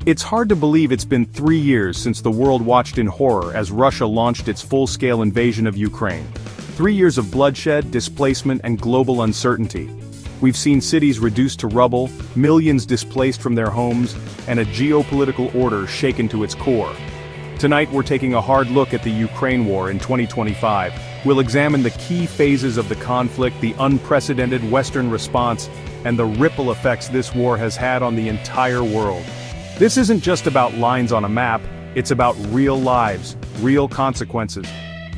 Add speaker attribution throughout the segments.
Speaker 1: It's hard to believe it's been 3 years since the world watched in horror as Russia launched its full-scale invasion of Ukraine. 3 years of bloodshed, displacement, and global uncertainty. We've seen cities reduced to rubble, millions displaced from their homes, and a geopolitical order shaken to its core. Tonight we're taking a hard look at the Ukraine war in 2025. We'll examine the key phases of the conflict, the unprecedented Western response, and the ripple effects this war has had on the entire world. This isn't just about lines on a map, it's about real lives, real consequences.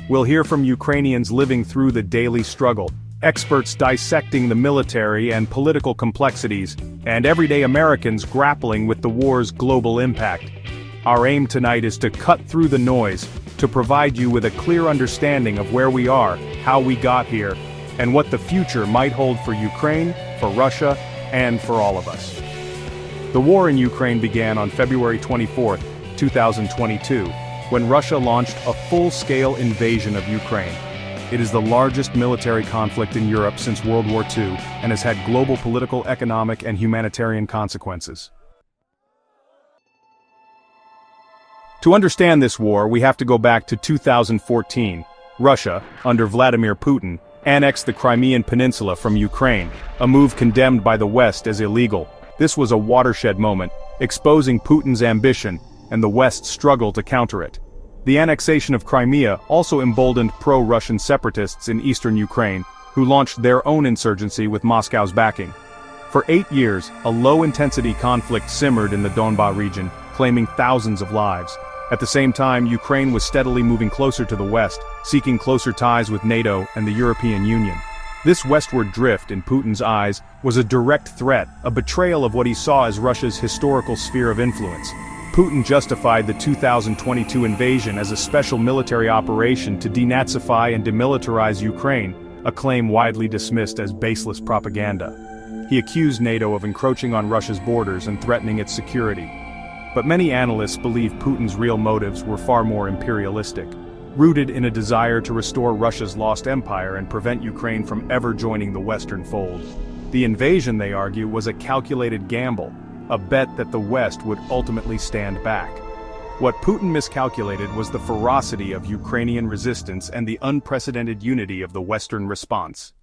Speaker 1: We'll hear from Ukrainians living through the daily struggle, experts dissecting the military and political complexities, and everyday Americans grappling with the war's global impact. Our aim tonight is to cut through the noise, to provide you with a clear understanding of where we are, how we got here, and what the future might hold for Ukraine, for Russia, and for all of us. The war in Ukraine began on February 24, 2022, when Russia launched a full-scale invasion of Ukraine. It is the largest military conflict in Europe since World War II and has had global political, economic, and humanitarian consequences. To understand this war, we have to go back to 2014. Russia, under Vladimir Putin, annexed the Crimean Peninsula from Ukraine, a move condemned by the West as illegal. This was a watershed moment, exposing Putin's ambition and the West's struggle to counter it. The annexation of Crimea also emboldened pro-Russian separatists in eastern Ukraine, who launched their own insurgency with Moscow's backing. For 8 years, a low-intensity conflict simmered in the Donbas region, claiming thousands of lives. At the same time, Ukraine was steadily moving closer to the West, seeking closer ties with NATO and the European Union. This westward drift, in Putin's eyes, was a direct threat, a betrayal of what he saw as Russia's historical sphere of influence. Putin justified the 2022 invasion as a special military operation to denazify and demilitarize Ukraine, a claim widely dismissed as baseless propaganda. He accused NATO of encroaching on Russia's borders and threatening its security. But many analysts believe Putin's real motives were far more imperialistic, rooted in a desire to restore Russia's lost empire and prevent Ukraine from ever joining the Western fold. The invasion, they argue, was a calculated gamble, a bet that the West would ultimately stand back. What Putin miscalculated was the ferocity of Ukrainian resistance and the unprecedented unity of the Western response.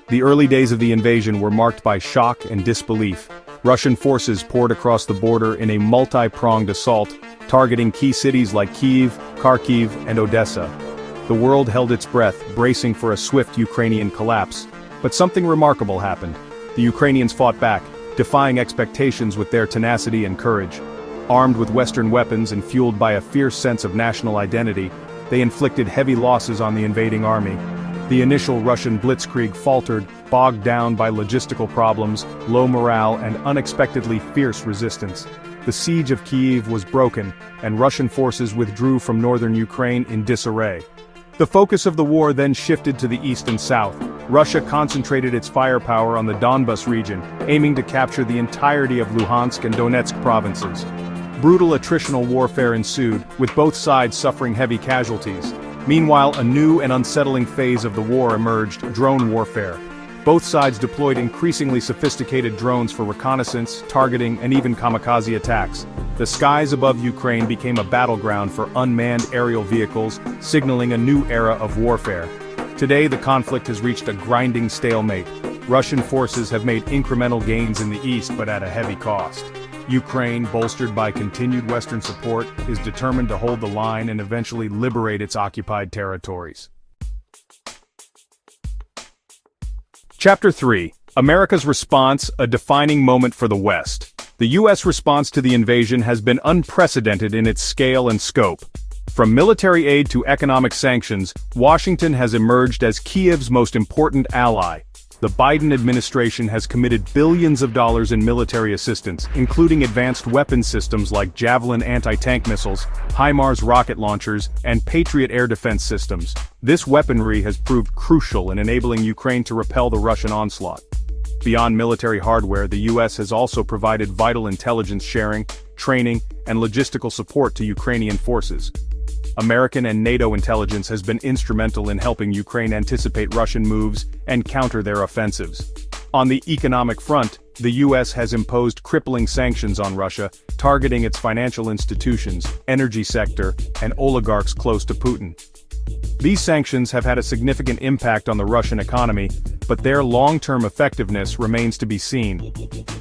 Speaker 1: The early days of the invasion were marked by shock and disbelief. Russian forces poured across the border in a multi-pronged assault, targeting key cities like Kyiv, Kharkiv, and Odessa. The world held its breath, bracing for a swift Ukrainian collapse. But something remarkable happened. The Ukrainians fought back, defying expectations with their tenacity and courage. Armed with Western weapons and fueled by a fierce sense of national identity, they inflicted heavy losses on the invading army. The initial Russian blitzkrieg faltered, bogged down by logistical problems, low morale, and unexpectedly fierce resistance. The siege of Kyiv was broken, and Russian forces withdrew from northern Ukraine in disarray. The focus of the war then shifted to the east and south. Russia concentrated its firepower on the Donbas region, aiming to capture the entirety of Luhansk and Donetsk provinces. Brutal attritional warfare ensued, with both sides suffering heavy casualties. Meanwhile, a new and unsettling phase of the war emerged: drone warfare. Both sides deployed increasingly sophisticated drones for reconnaissance, targeting, and even kamikaze attacks. The skies above Ukraine became a battleground for unmanned aerial vehicles, signaling a new era of warfare. Today, the conflict has reached a grinding stalemate. Russian forces have made incremental gains in the east, but at a heavy cost. Ukraine, bolstered by continued Western support, is determined to hold the line and eventually liberate its occupied territories. Chapter 3. America's response, a defining moment for the West. The U.S. response to the invasion has been unprecedented in its scale and scope. From military aid to economic sanctions, Washington has emerged as Kiev's most important ally. The Biden administration has committed billions of dollars in military assistance, including advanced weapons systems like Javelin anti-tank missiles, HIMARS rocket launchers, and Patriot air defense systems. This weaponry has proved crucial in enabling Ukraine to repel the Russian onslaught. Beyond military hardware, the U.S. has also provided vital intelligence sharing, training, and logistical support to Ukrainian forces. American and NATO intelligence has been instrumental in helping Ukraine anticipate Russian moves and counter their offensives. On the economic front, the U.S. has imposed crippling sanctions on Russia, targeting its financial institutions, energy sector, and oligarchs close to Putin. These sanctions have had a significant impact on the Russian economy, but their long-term effectiveness remains to be seen.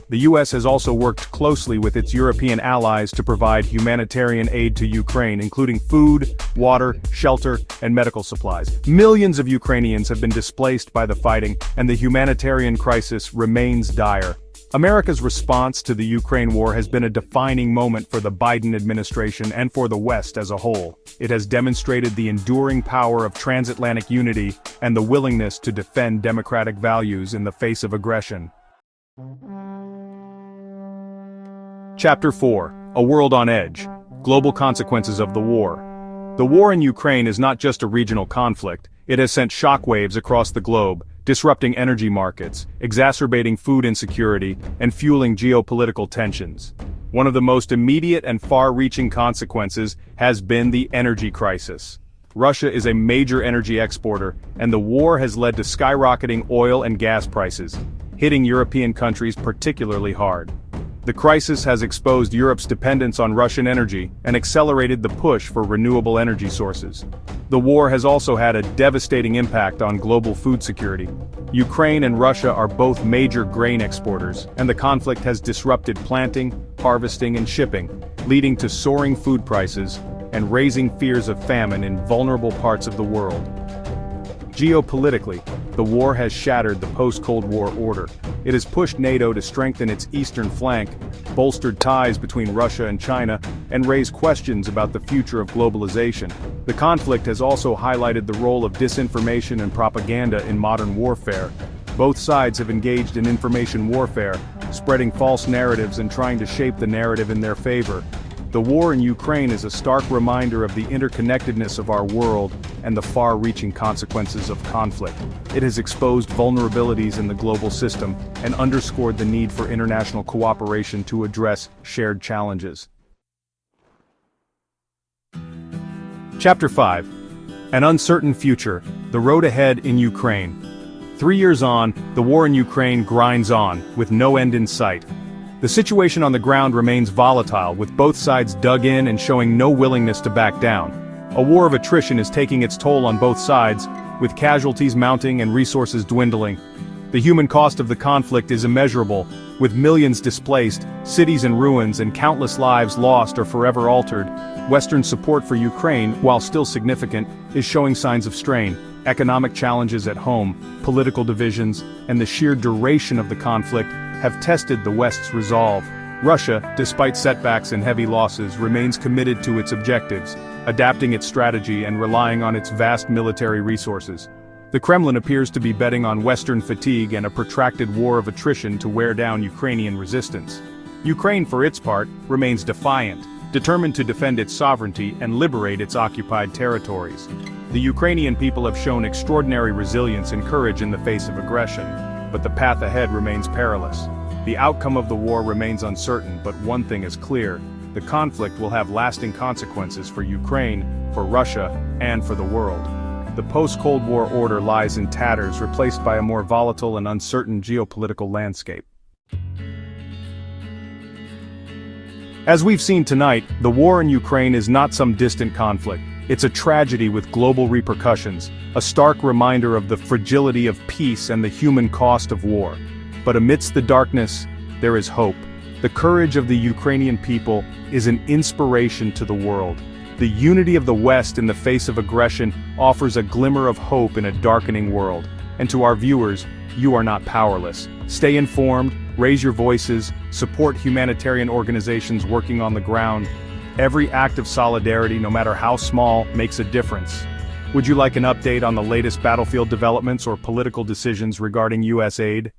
Speaker 1: The U.S. has also worked closely with its European allies to provide humanitarian aid to Ukraine, including food, water, shelter, and medical supplies. Millions of Ukrainians have been displaced by the fighting, and the humanitarian crisis remains dire. America's response to the Ukraine war has been a defining moment for the Biden administration and for the West as a whole. It has demonstrated the enduring power of transatlantic unity and the willingness to defend democratic values in the face of aggression. Chapter 4: A World on Edge. Global Consequences of the War. The war in Ukraine is not just a regional conflict, it has sent shockwaves across the globe, disrupting energy markets, exacerbating food insecurity, and fueling geopolitical tensions. One of the most immediate and far-reaching consequences has been the energy crisis. Russia is a major energy exporter, and the war has led to skyrocketing oil and gas prices, hitting European countries particularly hard. The crisis has exposed Europe's dependence on Russian energy and accelerated the push for renewable energy sources. The war has also had a devastating impact on global food security. Ukraine and Russia are both major grain exporters, and the conflict has disrupted planting, harvesting, and shipping, leading to soaring food prices and raising fears of famine in vulnerable parts of the world. Geopolitically, the war has shattered the post-Cold War order. It has pushed NATO to strengthen its eastern flank, bolstered ties between Russia and China, and raised questions about the future of globalization. The conflict has also highlighted the role of disinformation and propaganda in modern warfare. Both sides have engaged in information warfare, spreading false narratives and trying to shape the narrative in their favor. The war in Ukraine is a stark reminder of the interconnectedness of our world and the far-reaching consequences of conflict. It has exposed vulnerabilities in the global system and underscored the need for international cooperation to address shared challenges. Chapter 5: An Uncertain Future, The Road Ahead in Ukraine. 3 years on, the war in Ukraine grinds on, with no end in sight. The situation on the ground remains volatile, with both sides dug in and showing no willingness to back down. A war of attrition is taking its toll on both sides, with casualties mounting and resources dwindling. The human cost of the conflict is immeasurable, with millions displaced, cities in ruins, and countless lives lost or forever altered. Western support for Ukraine, while still significant, is showing signs of strain. Economic challenges at home, political divisions, and the sheer duration of the conflict have tested the West's resolve. Russia, despite setbacks and heavy losses, remains committed to its objectives, adapting its strategy and relying on its vast military resources. The Kremlin appears to be betting on Western fatigue and a protracted war of attrition to wear down Ukrainian resistance. Ukraine, for its part, remains defiant, determined to defend its sovereignty and liberate its occupied territories. The Ukrainian people have shown extraordinary resilience and courage in the face of aggression, but the path ahead remains perilous. The outcome of the war remains uncertain, but one thing is clear: the conflict will have lasting consequences for Ukraine, for Russia, and for the world. The post-Cold War order lies in tatters, replaced by a more volatile and uncertain geopolitical landscape. As we've seen tonight, the war in Ukraine is not some distant conflict. It's a tragedy with global repercussions, a stark reminder of the fragility of peace and the human cost of war. But amidst the darkness, there is hope. The courage of the Ukrainian people is an inspiration to the world. The unity of the West in the face of aggression offers a glimmer of hope in a darkening world. And to our viewers, you are not powerless. Stay informed, raise your voices, support humanitarian organizations working on the ground. Every act of solidarity, no matter how small, makes a difference. Would you like an update on the latest battlefield developments or political decisions regarding U.S. aid?